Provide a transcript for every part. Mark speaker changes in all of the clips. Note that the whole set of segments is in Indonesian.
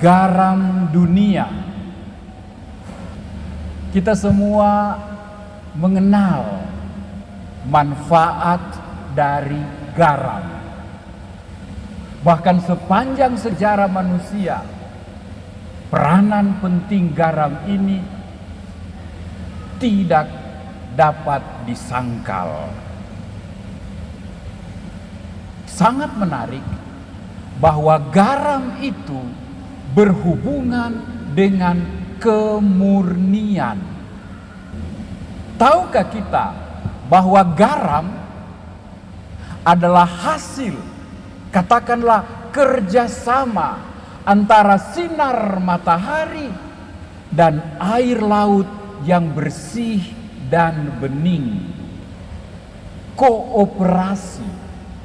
Speaker 1: garam dunia. Kita semua mengenal manfaat dari garam. Bahkan sepanjang sejarah manusia, peranan penting garam ini tidak dapat disangkal. Sangat menarik bahwa garam itu berhubungan dengan kemurnian. Tahukah kita bahwa garam adalah hasil, katakanlah kerjasama antara sinar matahari dan air laut yang bersih dan bening. Kooperasi,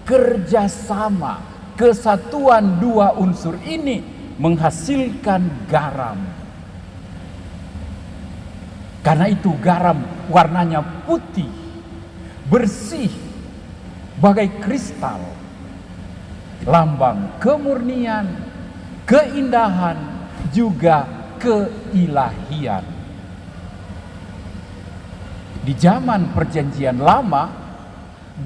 Speaker 1: kerjasama, kesatuan dua unsur ini menghasilkan garam. Karena itu garam warnanya putih, bersih, bagai kristal. Lambang kemurnian, keindahan, juga keilahian. Di zaman Perjanjian Lama,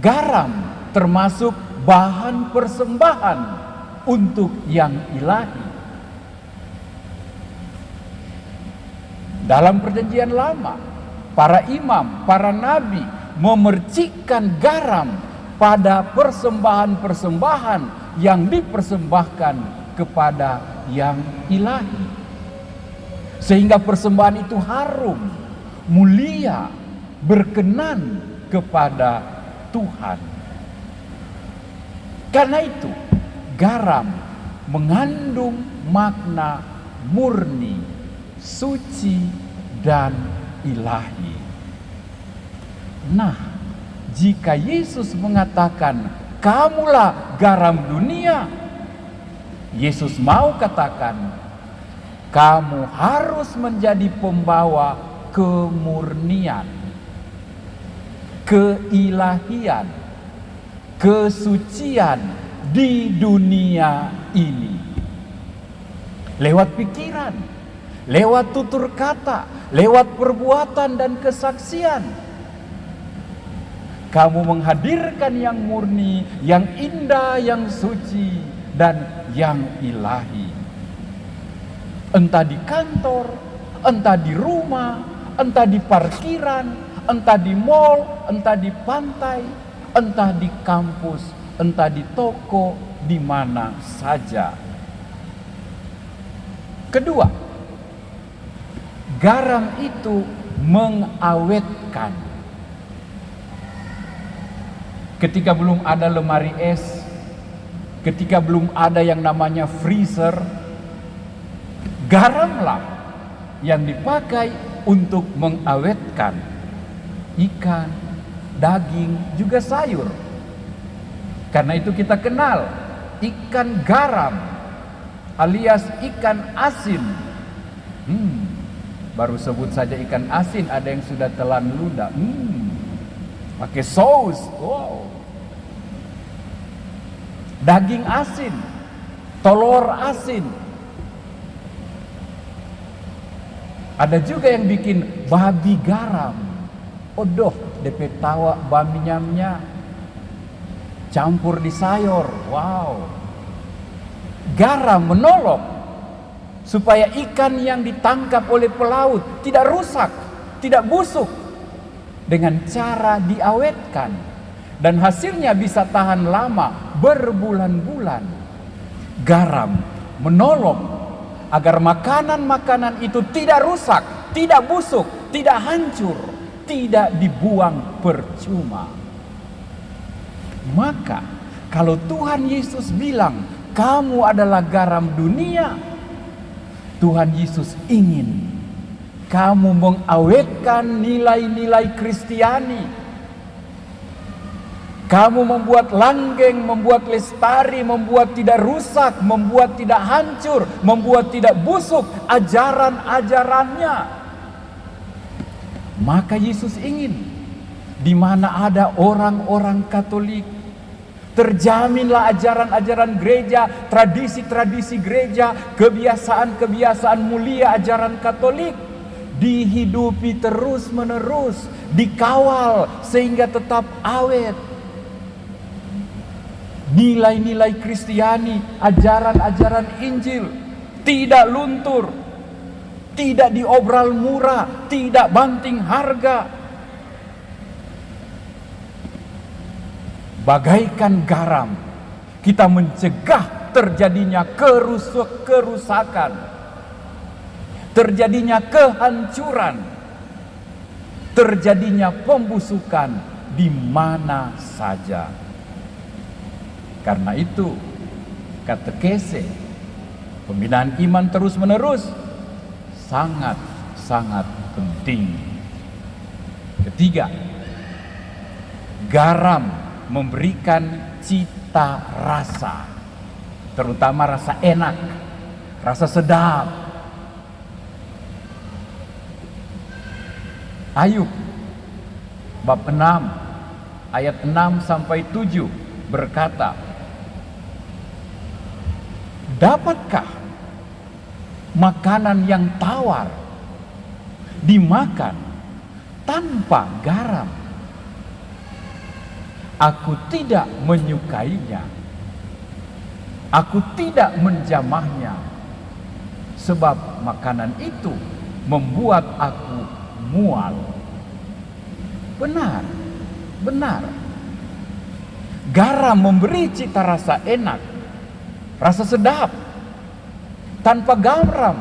Speaker 1: garam termasuk bahan persembahan untuk yang ilahi. Dalam Perjanjian Lama, para imam, para nabi memercikkan garam pada persembahan-persembahan yang dipersembahkan kepada yang ilahi. Sehingga persembahan itu harum, mulia, berkenan kepada Tuhan. Karena itu, garam mengandung makna murni, suci, dan ilahi. Nah, jika Yesus mengatakan, "Kamulah garam dunia," Yesus mau katakan, kamu harus menjadi pembawa kemurnian, keilahian, kesucian di dunia ini. Lewat pikiran, lewat tutur kata, lewat perbuatan dan kesaksian. Kamu menghadirkan yang murni, yang indah, yang suci, dan yang ilahi. Entah di kantor, entah di rumah, entah di parkiran, entah di mall, entah di pantai, entah di kampus, entah di toko, di mana saja. Kedua, garam itu mengawetkan. Ketika belum ada lemari es, ketika belum ada yang namanya freezer, garamlah yang dipakai untuk mengawetkan ikan, daging, juga sayur. Karena itu kita kenal ikan garam alias ikan asin. Baru sebut saja ikan asin, ada yang sudah telan ludah. Pakai saus. Wow. Daging asin, telur asin. Ada juga yang bikin babi garam. Odoh, DP tawa bami nyamnya campur di sayur. Wow. Garam menolong supaya ikan yang ditangkap oleh pelaut tidak rusak, tidak busuk, dengan cara diawetkan. Dan hasilnya bisa tahan lama, berbulan-bulan. Garam menolong agar makanan-makanan itu tidak rusak, tidak busuk, tidak hancur, tidak dibuang percuma. Maka kalau Tuhan Yesus bilang, kamu adalah garam dunia, Tuhan Yesus ingin kamu mengawetkan nilai-nilai Kristiani. Kamu membuat langgeng, membuat lestari, membuat tidak rusak, membuat tidak hancur, membuat tidak busuk ajaran-ajarannya. Maka Yesus ingin di mana ada orang-orang Katolik, Terjaminlah ajaran-ajaran gereja, tradisi-tradisi gereja, kebiasaan-kebiasaan mulia ajaran Katolik dihidupi terus-menerus, dikawal sehingga tetap awet. Nilai-nilai Kristiani, ajaran-ajaran Injil tidak luntur, tidak diobral murah, tidak banting harga. Bagaikan garam, kita mencegah terjadinya kerusakan, terjadinya kehancuran, terjadinya pembusukan di mana saja. Karena itu, katekese, pembinaan iman terus-menerus, sangat-sangat penting. Ketiga, garam memberikan cita rasa, terutama rasa enak, rasa sedap. Ayub bab 6 ayat 6 sampai 7 berkata, dapatkah makanan yang tawar dimakan tanpa garam? Aku tidak menyukainya, aku tidak menjamahnya, sebab makanan itu membuat aku mual. Benar, benar. Garam memberi cita rasa enak, rasa sedap. Tanpa garam,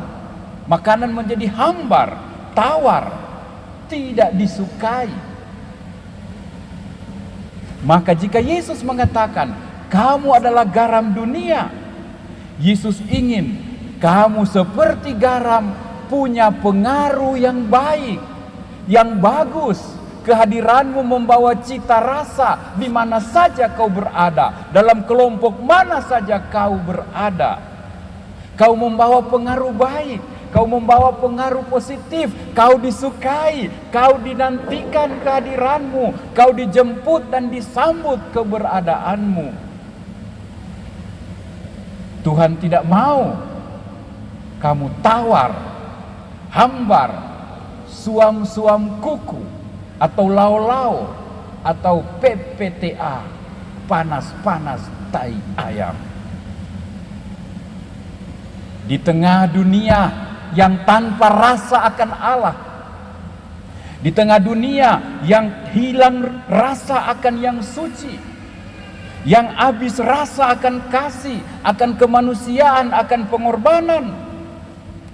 Speaker 1: makanan menjadi hambar, tawar, tidak disukai. Maka jika Yesus mengatakan, kamu adalah garam dunia, Yesus ingin kamu seperti garam punya pengaruh yang baik, yang bagus. Kehadiranmu membawa cita rasa di mana saja kau berada, dalam kelompok mana saja kau berada. Kau membawa pengaruh baik, kau membawa pengaruh positif, kau disukai, kau dinantikan kehadiranmu, kau dijemput dan disambut keberadaanmu. Tuhan tidak mau kamu tawar, hambar, suam-suam kuku, atau lau-lau, atau PPTA, panas-panas tai ayam. Di tengah dunia yang tanpa rasa akan Allah, di tengah dunia yang hilang rasa akan yang suci, yang habis rasa akan kasih, akan kemanusiaan, akan pengorbanan,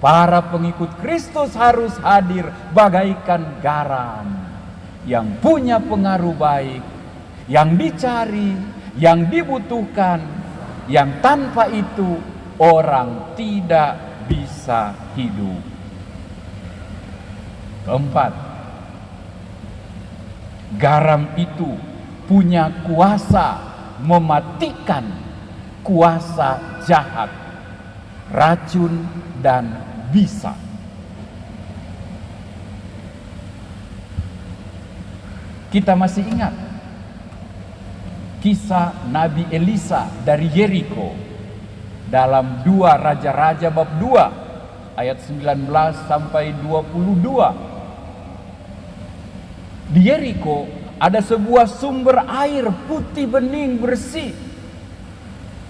Speaker 1: para pengikut Kristus harus hadir bagaikan garam yang punya pengaruh baik, yang dicari, yang dibutuhkan, yang tanpa itu orang tidak bisa hidup. Keempat, garam itu punya kuasa mematikan kuasa jahat, racun dan bisa. Kita masih ingat kisah Nabi Elisa dari Yeriko dalam 2 Raja-Raja bab 2 ayat 19 sampai 22. Di Yeriko ada sebuah sumber air putih bening bersih.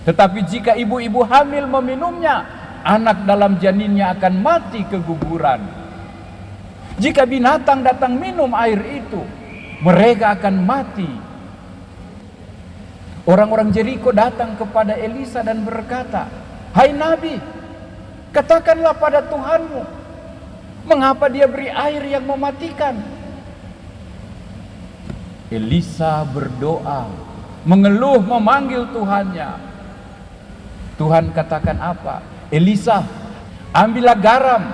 Speaker 1: Tetapi jika ibu-ibu hamil meminumnya, anak dalam janinnya akan mati keguguran. Jika binatang datang minum air itu, mereka akan mati. Orang-orang Jeriko datang kepada Elisa dan berkata, "Hai Nabi, katakanlah pada Tuhanmu, mengapa dia beri air yang mematikan?" Elisa berdoa, mengeluh, memanggil Tuhannya. Tuhan katakan apa? "Elisa, ambillah garam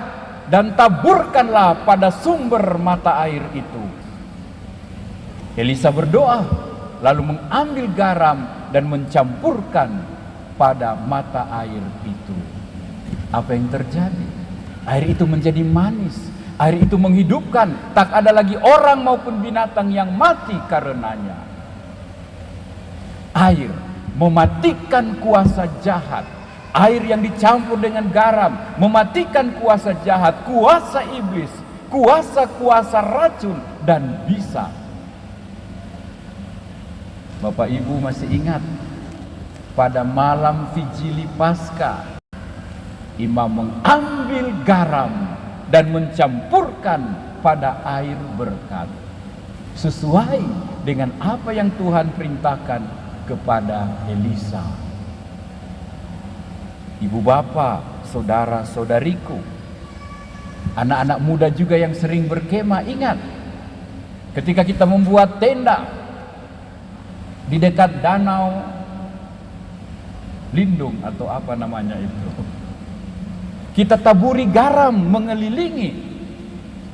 Speaker 1: dan taburkanlah pada sumber mata air itu." Elisa berdoa, lalu mengambil garam dan mencampurkan pada mata air itu. Apa yang terjadi? Air itu menjadi manis. Air itu menghidupkan. Tak ada lagi orang maupun binatang yang mati karenanya. Air mematikan kuasa jahat. Air yang dicampur dengan garam mematikan kuasa jahat, kuasa iblis, kuasa-kuasa racun dan bisa. Bapak Ibu masih ingat pada malam Vigili Paskah, imam mengambil garam dan mencampurkan pada air berkat, sesuai dengan apa yang Tuhan perintahkan kepada Elisa. Ibu bapak, saudara-saudariku, anak-anak muda juga yang sering berkemah, ingat ketika kita membuat tenda di dekat danau Lindung atau apa namanya itu, kita taburi garam mengelilingi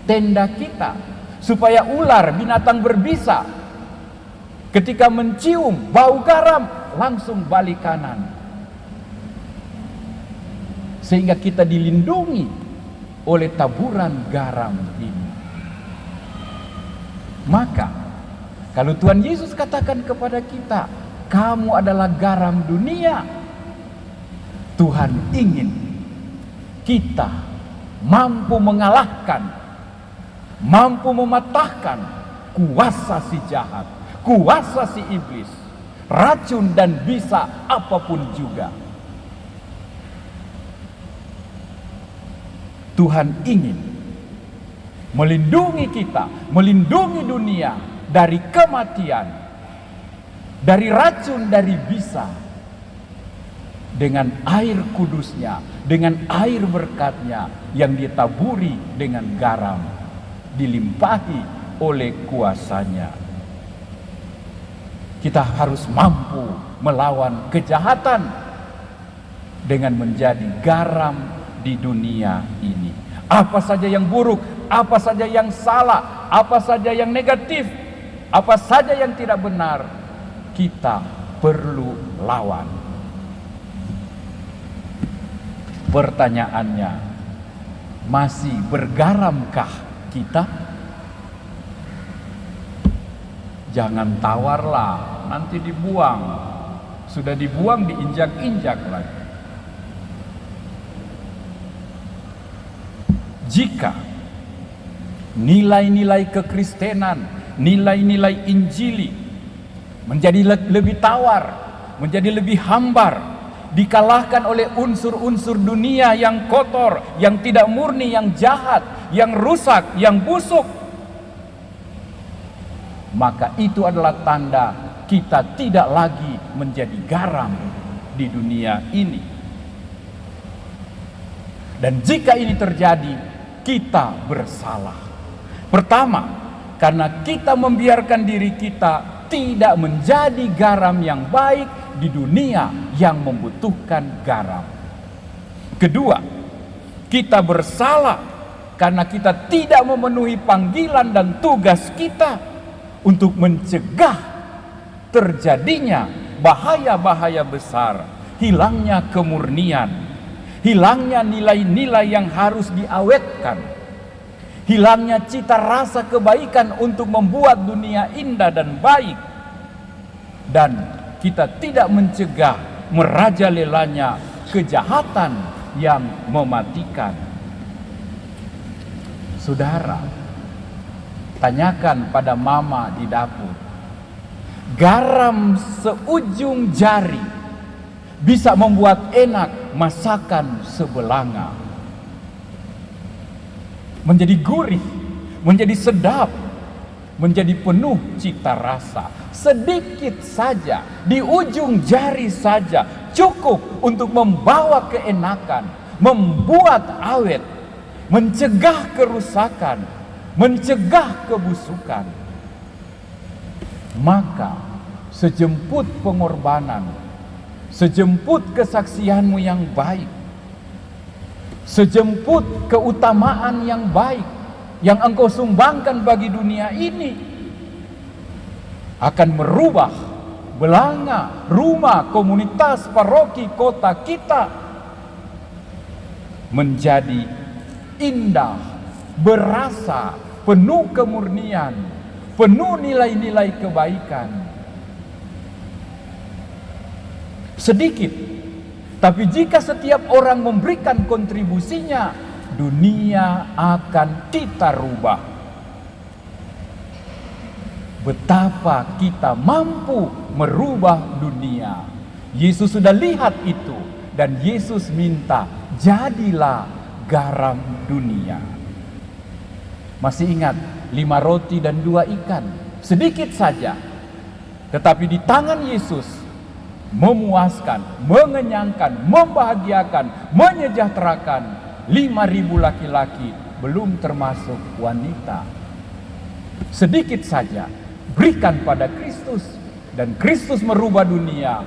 Speaker 1: tenda kita supaya ular, binatang berbisa ketika mencium bau garam langsung balik kanan, sehingga kita dilindungi oleh taburan garam ini. Maka kalau Tuhan Yesus katakan kepada kita, kamu adalah garam dunia, Tuhan ingin kita mampu mengalahkan, mampu mematahkan kuasa si jahat, kuasa si iblis, racun dan bisa apapun juga. Tuhan ingin melindungi kita, melindungi dunia dari kematian, dari racun, dari bisa, dengan air kudusnya, dengan air berkatnya yang ditaburi dengan garam, dilimpahi oleh kuasanya. Kita harus mampu melawan kejahatan dengan menjadi garam di dunia ini. Apa saja yang buruk, apa saja yang salah, apa saja yang negatif, apa saja yang tidak benar, kita perlu lawan. Pertanyaannya, masih bergaramkah kita? Jangan tawarlah, nanti dibuang. Sudah dibuang, diinjak-injak lagi. Jika nilai-nilai kekristenan, nilai-nilai Injili menjadi lebih tawar, menjadi lebih hambar, dikalahkan oleh unsur-unsur dunia yang kotor, yang tidak murni, yang jahat, yang rusak, yang busuk, maka itu adalah tanda kita tidak lagi menjadi garam di dunia ini. Dan jika ini terjadi, kita bersalah. Pertama, karena kita membiarkan diri kita tidak menjadi garam yang baik di dunia yang membutuhkan garam. Kedua, kita bersalah karena kita tidak memenuhi panggilan dan tugas kita untuk mencegah terjadinya bahaya-bahaya besar, hilangnya kemurnian, hilangnya nilai-nilai yang harus diawetkan, hilangnya cita rasa kebaikan untuk membuat dunia indah dan baik, dan kita tidak mencegah merajalelanya kejahatan yang mematikan. Saudara, tanyakan pada mama di dapur, garam seujung jari bisa membuat enak masakan sebelanga, menjadi gurih, menjadi sedap, menjadi penuh cita rasa. Sedikit saja, di ujung jari saja cukup untuk membawa keenakan, membuat awet, mencegah kerusakan, mencegah kebusukan. Maka sejemput pengorbanan, sejemput kesaksianmu yang baik, sejemput keutamaan yang baik yang engkau sumbangkan bagi dunia ini, akan merubah belanga, rumah, komunitas, paroki, kota kita menjadi indah, berasa, penuh kemurnian, penuh nilai-nilai kebaikan. sedikit. Tapi jika setiap orang memberikan kontribusinya, dunia akan kita rubah. Betapa kita mampu merubah dunia. Yesus sudah lihat itu, dan Yesus minta, jadilah garam dunia. Masih ingat 5 roti dan 2 ikan, sedikit saja, tetapi di tangan Yesus memuaskan, mengenyangkan, membahagiakan, menyejahterakan 5.000 laki-laki, belum termasuk wanita. Sedikit saja, berikan pada Kristus, dan Kristus merubah dunia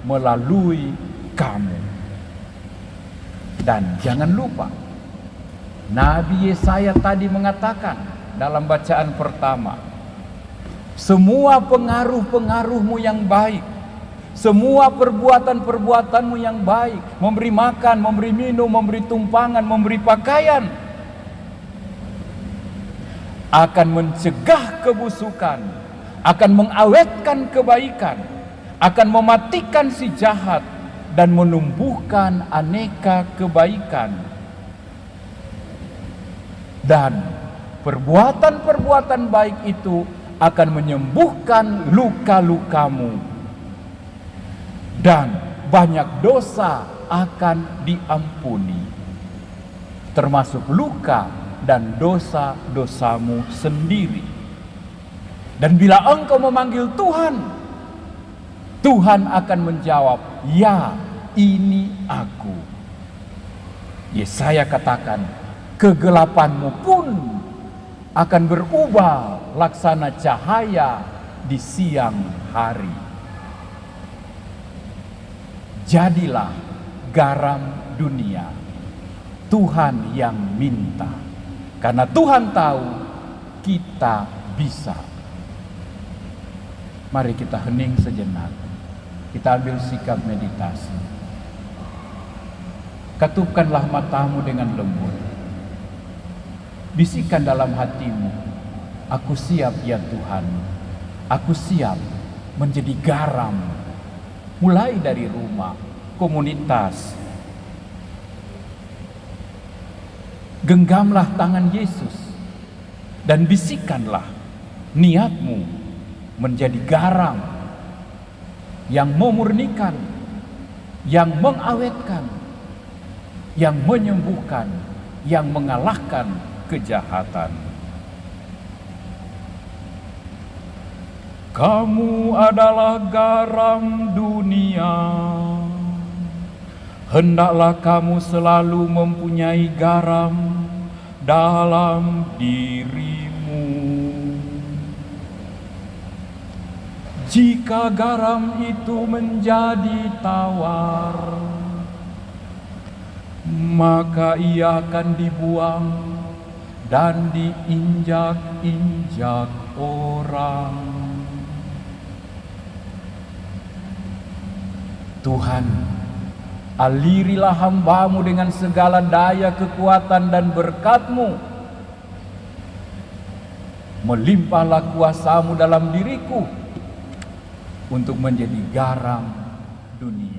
Speaker 1: melalui kamu. Dan jangan lupa, Nabi Yesaya tadi mengatakan dalam bacaan pertama, semua pengaruh-pengaruhmu yang baik, semua perbuatan-perbuatanmu yang baik, memberi makan, memberi minum, memberi tumpangan, memberi pakaian, akan mencegah kebusukan, akan mengawetkan kebaikan, akan mematikan si jahat, dan menumbuhkan aneka kebaikan. Dan perbuatan-perbuatan baik itu akan menyembuhkan luka-lukamu, dan banyak dosa akan diampuni, termasuk luka dan dosa-dosamu sendiri. Dan bila engkau memanggil Tuhan, Tuhan akan menjawab, ya, ini aku. Yesaya katakan, kegelapanmu pun akan berubah laksana cahaya di siang hari. Jadilah garam dunia. Tuhan yang minta, karena Tuhan tahu kita bisa. Mari kita hening sejenak, kita ambil sikap meditasi. Katupkanlah matamu dengan lembut, bisikan dalam hatimu, aku siap ya Tuhan, aku siap menjadi garam, mulai dari rumah, komunitas. Genggamlah tangan Yesus dan bisikanlah niatmu menjadi garam yang memurnikan, yang mengawetkan, yang menyembuhkan, yang mengalahkan kejahatan. Kamu adalah garam dunia. Hendaklah kamu selalu mempunyai garam dalam dirimu. Jika garam itu menjadi tawar, maka ia akan dibuang dan diinjak-injak orang. Tuhan, alirilah hamba-Mu dengan segala daya kekuatan dan berkat-Mu. Melimpahlah kuasa-Mu dalam diriku untuk menjadi garam dunia.